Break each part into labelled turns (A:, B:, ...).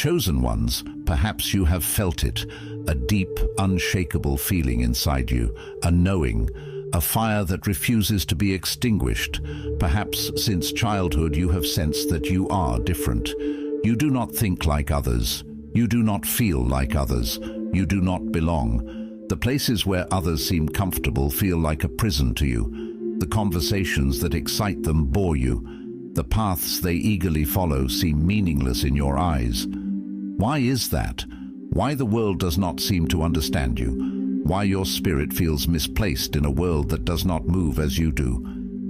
A: chosen ones, perhaps you have felt it, a deep, unshakable feeling inside you, a knowing, a fire that refuses to be extinguished. Perhaps since childhood you have sensed that you are different. You do not think like others. You do not feel like others. You do not belong. The places where others seem comfortable feel like a prison to you. The conversations that excite them bore you. The paths they eagerly follow seem meaningless in your eyes. Why is that? Why the world does not seem to understand you? Why your spirit feels misplaced in a world that does not move as you do?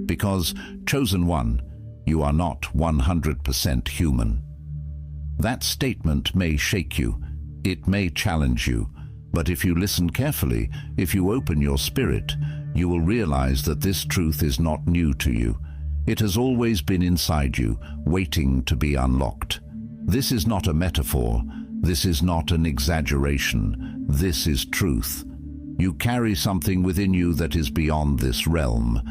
A: Because, chosen one, you are not 100% human. That statement may shake you, it may challenge you, but if you listen carefully, if you open your spirit, you will realize that this truth is not new to you. It has always been inside you, waiting to be unlocked. This is not a metaphor. This is not an exaggeration. This is truth. You carry something within you that is beyond this realm.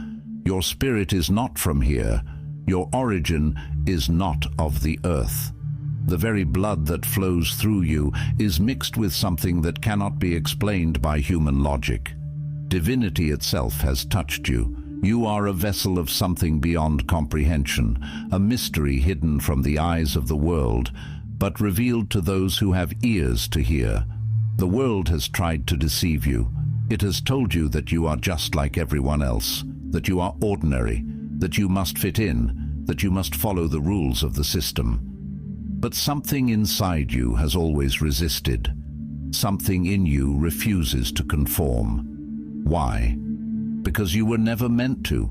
A: Your spirit is not from here. Your origin is not of the earth. The very blood that flows through you is mixed with something that cannot be explained by human logic. Divinity itself has touched you. You are a vessel of something beyond comprehension, a mystery hidden from the eyes of the world, but revealed to those who have ears to hear. The world has tried to deceive you. It has told you that you are just like everyone else, that you are ordinary, that you must fit in, that you must follow the rules of the system. But something inside you has always resisted. Something in you refuses to conform. Why? Because you were never meant to.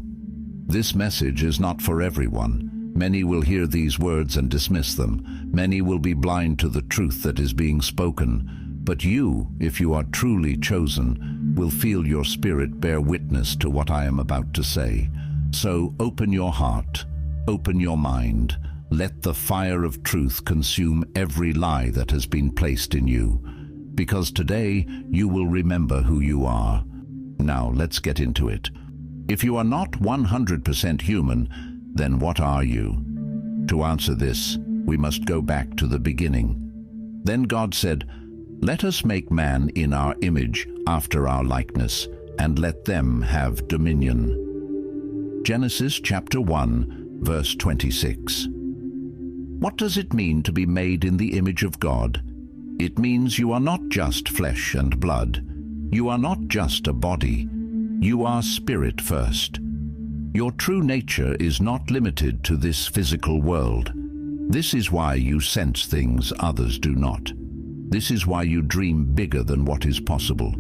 A: This message is not for everyone. Many will hear these words and dismiss them. Many will be blind to the truth that is being spoken. But you, if you are truly chosen, will feel your spirit bear witness to what I am about to say. So open your heart, open your mind. Let the fire of truth consume every lie that has been placed in you. Because today you will remember who you are. Now let's get into it. If you are not 100% human, then what are you? To answer this, we must go back to the beginning. Then God said, "Let us make man in our image, after our likeness, and let them have dominion." Genesis chapter 1, verse 26. What does it mean to be made in the image of God? It means you are not just flesh and blood. You are not just a body. You are spirit first. Your true nature is not limited to this physical world. This is why you sense things others do not. This is why you dream bigger than what is possible.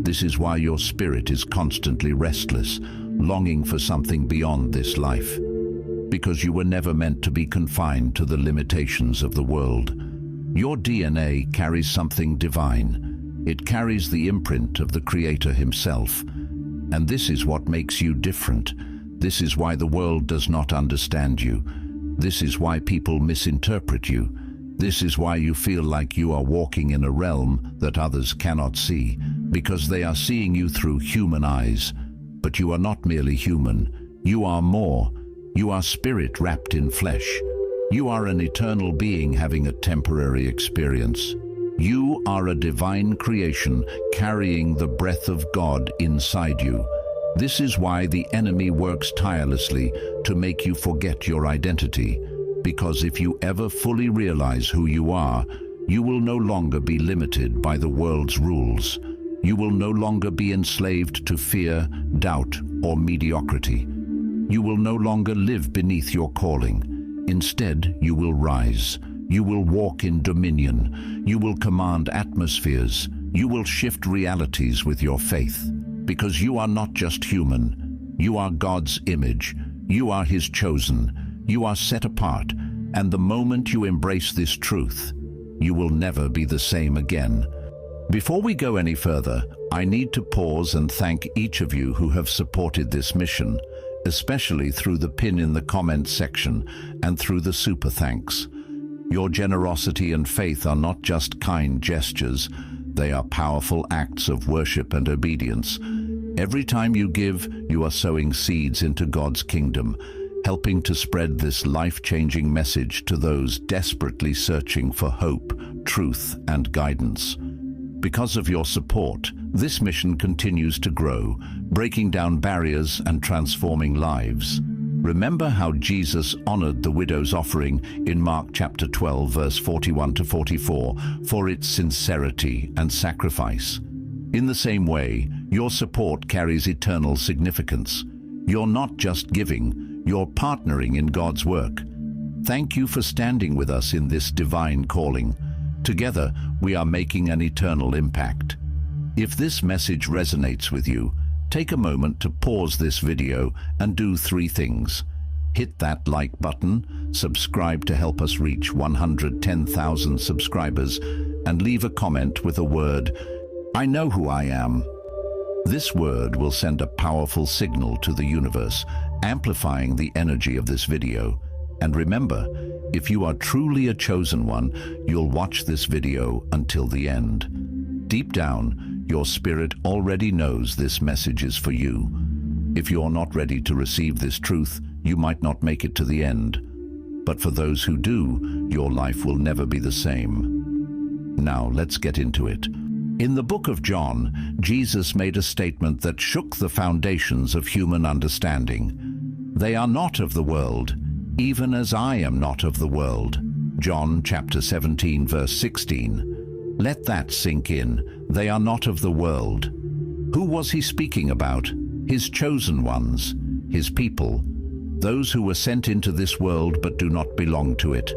A: This is why your spirit is constantly restless, longing for something beyond this life. Because you were never meant to be confined to the limitations of the world. Your DNA carries something divine. It carries the imprint of the Creator himself. And this is what makes you different. This is why the world does not understand you. This is why people misinterpret you. This is why you feel like you are walking in a realm that others cannot see, because they are seeing you through human eyes. But you are not merely human. You are more. You are spirit wrapped in flesh. You are an eternal being having a temporary experience. You are a divine creation carrying the breath of God inside you. This is why the enemy works tirelessly to make you forget your identity. Because if you ever fully realize who you are, you will no longer be limited by the world's rules. You will no longer be enslaved to fear, doubt, or mediocrity. You will no longer live beneath your calling. Instead, you will rise. You will walk in dominion. You will command atmospheres. You will shift realities with your faith. Because you are not just human. You are God's image. You are His chosen. You are set apart. And the moment you embrace this truth, you will never be the same again. Before we go any further, I need to pause and thank each of you who have supported this mission, especially through the pin in the comments section and through the super thanks. Your generosity and faith are not just kind gestures, they are powerful acts of worship and obedience. Every time you give, you are sowing seeds into God's kingdom, helping to spread this life-changing message to those desperately searching for hope, truth, and guidance. Because of your support, this mission continues to grow, breaking down barriers and transforming lives. Remember how Jesus honored the widow's offering in Mark chapter 12, verse 41 to 44, for its sincerity and sacrifice. In the same way, your support carries eternal significance. You're not just giving, you're partnering in God's work. Thank you for standing with us in this divine calling. Together, we are making an eternal impact. If this message resonates with you, take a moment to pause this video and do 3 things. Hit that like button, subscribe to help us reach 110,000 subscribers, and leave a comment with a word, "I know who I am." This word will send a powerful signal to the universe, amplifying the energy of this video. And remember, if you are truly a chosen one, you'll watch this video until the end. Deep down, your spirit already knows this message is for you. If you're not ready to receive this truth, you might not make it to the end. But for those who do, your life will never be the same. Now, let's get into it. In the book of John, Jesus made a statement that shook the foundations of human understanding. "They are not of the world, even as I am not of the world." John chapter 17, verse 16. Let that sink in. They are not of the world. Who was he speaking about? His chosen ones, his people, those who were sent into this world but do not belong to it.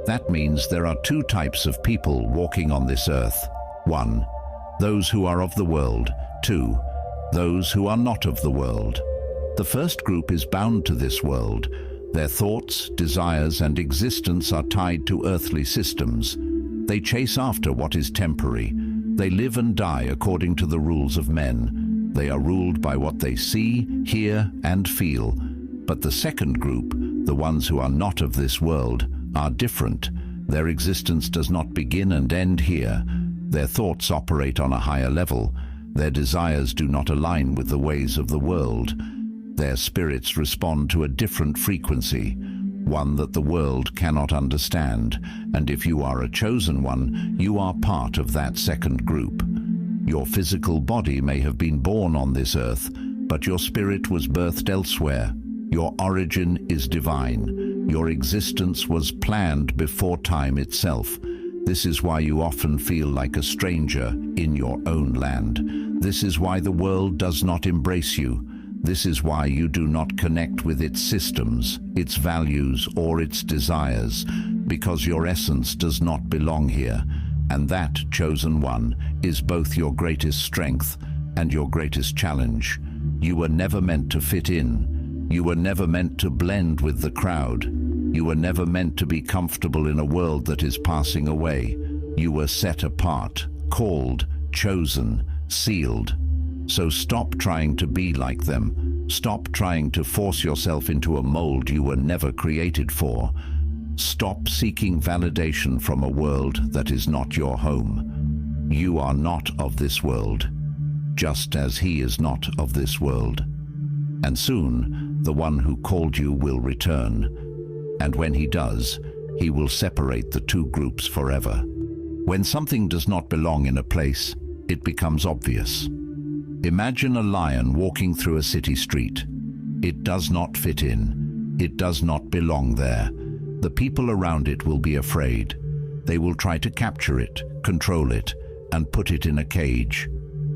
A: That means there are 2 types of people walking on this earth. 1, those who are of the world. 2, those who are not of the world. The first group is bound to this world. Their thoughts, desires, and existence are tied to earthly systems. They chase after what is temporary. They live and die according to the rules of men. They are ruled by what they see, hear, and feel. But the second group, the ones who are not of this world, are different. Their existence does not begin and end here. Their thoughts operate on a higher level. Their desires do not align with the ways of the world. Their spirits respond to a different frequency, one that the world cannot understand. And if you are a chosen one, you are part of that second group. Your physical body may have been born on this earth, but your spirit was birthed elsewhere. Your origin is divine. Your existence was planned before time itself. This is why you often feel like a stranger in your own land. This is why the world does not embrace you. This is why you do not connect with its systems, its values, or its desires, because your essence does not belong here. And that, chosen one, is both your greatest strength and your greatest challenge. You were never meant to fit in. You were never meant to blend with the crowd. You were never meant to be comfortable in a world that is passing away. You were set apart, called, chosen, sealed. So stop trying to be like them. Stop trying to force yourself into a mold you were never created for. Stop seeking validation from a world that is not your home. You are not of this world, just as he is not of this world. And soon, the one who called you will return. And when he does, he will separate the 2 groups forever. When something does not belong in a place, it becomes obvious. Imagine a lion walking through a city street. It does not fit in. It does not belong there. The people around it will be afraid. They will try to capture it, control it, and put it in a cage.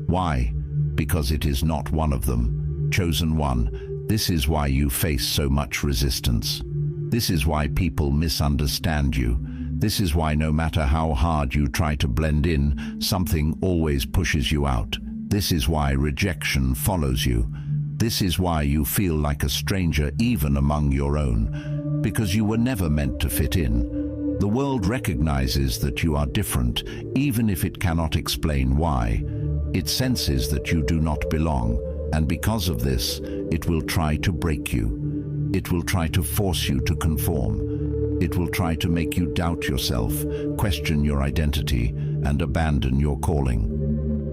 A: Why? Because it is not one of them. Chosen one, this is why you face so much resistance. This is why people misunderstand you. This is why no matter how hard you try to blend in, something always pushes you out. This is why rejection follows you. This is why you feel like a stranger even among your own, because you were never meant to fit in. The world recognizes that you are different, even if it cannot explain why. It senses that you do not belong, and because of this, it will try to break you. It will try to force you to conform. It will try to make you doubt yourself, question your identity, and abandon your calling.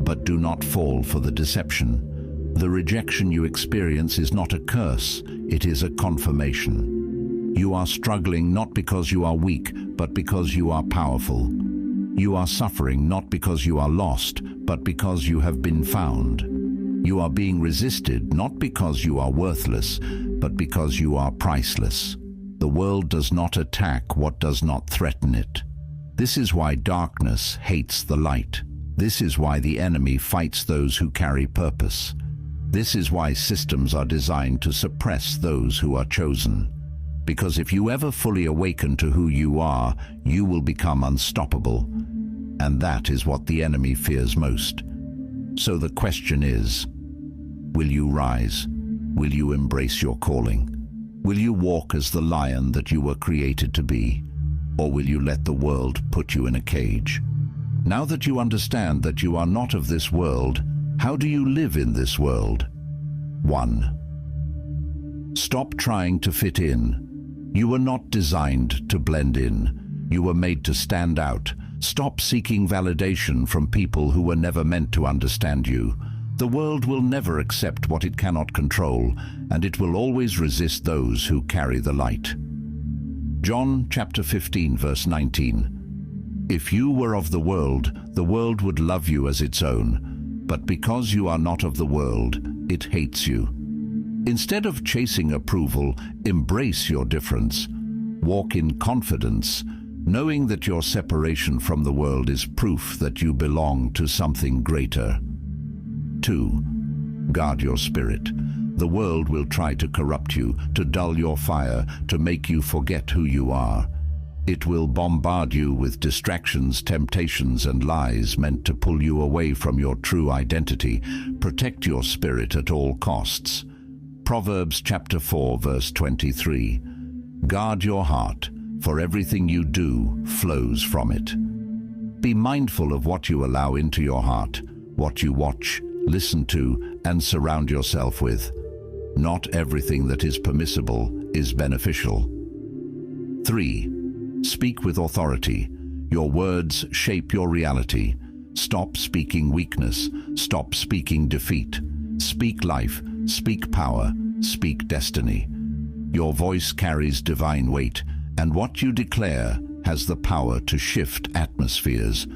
A: But do not fall for the deception. The rejection you experience is not a curse, it is a confirmation. You are struggling not because you are weak, but because you are powerful. You are suffering not because you are lost, but because you have been found. You are being resisted not because you are worthless, but because you are priceless. The world does not attack what does not threaten it. This is why darkness hates the light. This is why the enemy fights those who carry purpose. This is why systems are designed to suppress those who are chosen. Because if you ever fully awaken to who you are, you will become unstoppable. And that is what the enemy fears most. So the question is, will you rise? Will you embrace your calling? Will you walk as the lion that you were created to be? Or will you let the world put you in a cage? Now that you understand that you are not of this world, how do you live in this world? 1. Stop trying to fit in. You were not designed to blend in. You were made to stand out. Stop seeking validation from people who were never meant to understand you. The world will never accept what it cannot control, and it will always resist those who carry the light. John chapter 15, verse 19. If you were of the world would love you as its own. But because you are not of the world, it hates you. Instead of chasing approval, embrace your difference. Walk in confidence, knowing that your separation from the world is proof that you belong to something greater. 2. Guard your spirit. The world will try to corrupt you, to dull your fire, to make you forget who you are. It will bombard you with distractions, temptations, and lies meant to pull you away from your true identity. Protect your spirit at all costs. Proverbs chapter 4, verse 23. Guard your heart, for everything you do flows from it. Be mindful of what you allow into your heart, what you watch, listen to, and surround yourself with. Not everything that is permissible is beneficial. 3. Speak with authority. Your words shape your reality. Stop speaking weakness. Stop speaking defeat. Speak life. Speak power. Speak destiny. Your voice carries divine weight, and what you declare has the power to shift atmospheres.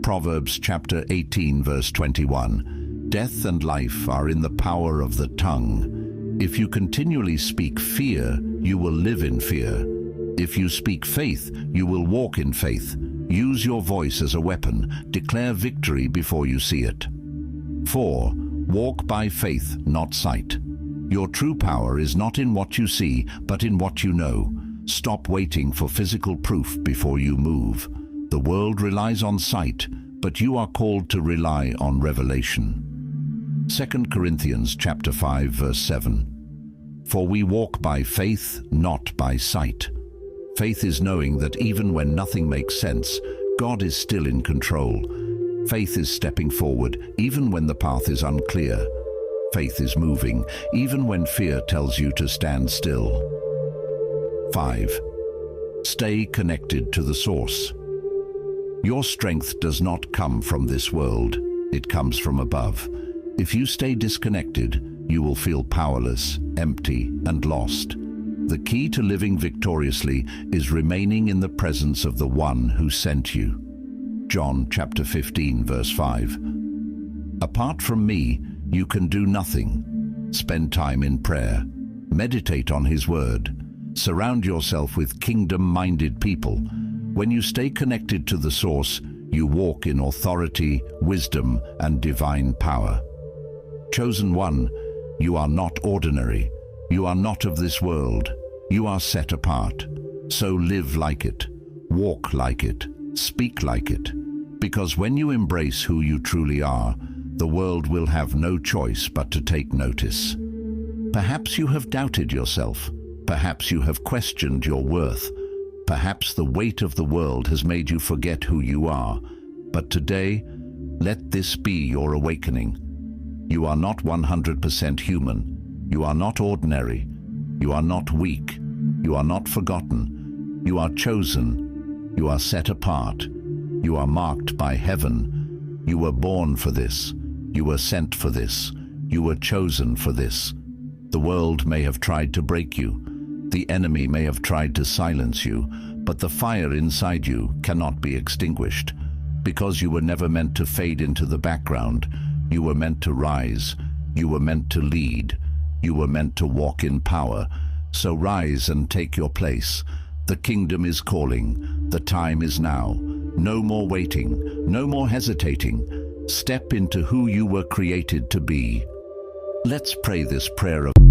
A: Proverbs chapter 18, verse 21. Death and life are in the power of the tongue. If you continually speak fear, you will live in fear. If you speak faith, you will walk in faith. Use your voice as a weapon. Declare victory before you see it. 4. Walk by faith, not sight. Your true power is not in what you see, but in what you know. Stop waiting for physical proof before you move. The world relies on sight, but you are called to rely on revelation. 2 Corinthians chapter 5, verse 7. For we walk by faith, not by sight. Faith is knowing that even when nothing makes sense, God is still in control. Faith is stepping forward, even when the path is unclear. Faith is moving, even when fear tells you to stand still. 5. Stay connected to the source. Your strength does not come from this world. It comes from above. If you stay disconnected, you will feel powerless, empty, and lost. The key to living victoriously is remaining in the presence of the one who sent you. John chapter 15, verse 5. Apart from me, you can do nothing. Spend time in prayer. Meditate on His word. Surround yourself with kingdom-minded people. When you stay connected to the source, you walk in authority, wisdom, and divine power. Chosen one, you are not ordinary. You are not of this world. You are set apart. So live like it. Walk like it. Speak like it. Because when you embrace who you truly are, the world will have no choice but to take notice. Perhaps you have doubted yourself. Perhaps you have questioned your worth. Perhaps the weight of the world has made you forget who you are. But today, let this be your awakening. You are not 100% human. You are not ordinary. You are not weak. You are not forgotten. You are chosen. You are set apart. You are marked by heaven. You were born for this. You were sent for this. You were chosen for this. The world may have tried to break you. The enemy may have tried to silence you, but the fire inside you cannot be extinguished. Because you were never meant to fade into the background. You were meant to rise. You were meant to lead. You were meant to walk in power. So rise and take your place. The kingdom is calling. The time is now. No more waiting. No more hesitating. Step into who you were created to be. Let's pray this prayer of